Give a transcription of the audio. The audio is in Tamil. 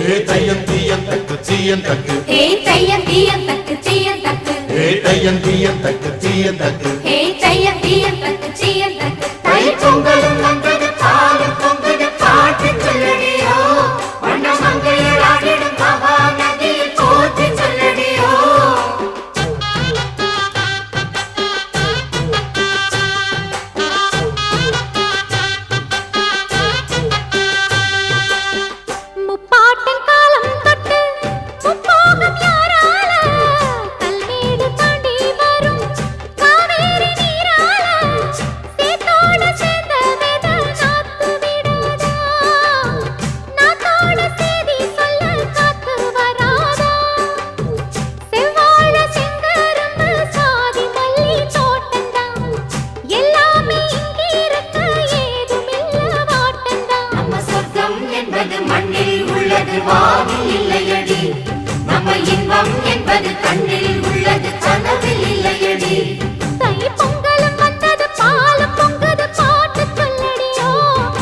தையம் தீயம் தக்கு சீயம் தக்கு தையம் தீயம் தக்கு சீயம் தக்கு தையம் தீயம் தக்கு சீயம் தக்கு தையம் தீயம் தக்கு சீயம் தக்கு தை பொங்கலும் வந்தது பாலும் பொங்குது பாட்டு சொல்லடியோ வண்ண மங்கையர் ஆடிடும் மகா நதியில் போற்றி சொல்லடியோ முப்பாட்டின் காலம் தொட்டு முப்போகம் யாரால கல்மேடு தாண்டி வரும் காவேரி நீரால சேத்தோட சேர்ந்த வேத நாத்து விடாதா நாத்தோட சேதி சொல்ல காத்து வராதா செவ்வாழ செங்கரும்பு சாதி மல்லி தோட்டந்தான் எல்லாமே இங்கிருக்க ஏதுமில்ல வாட்டந்தான் நம்ம சொர்க்கம் என்பது மண்ணில் உள்ளது வானில் இல்லையடி நம்ம இன்பம் என்பது கண்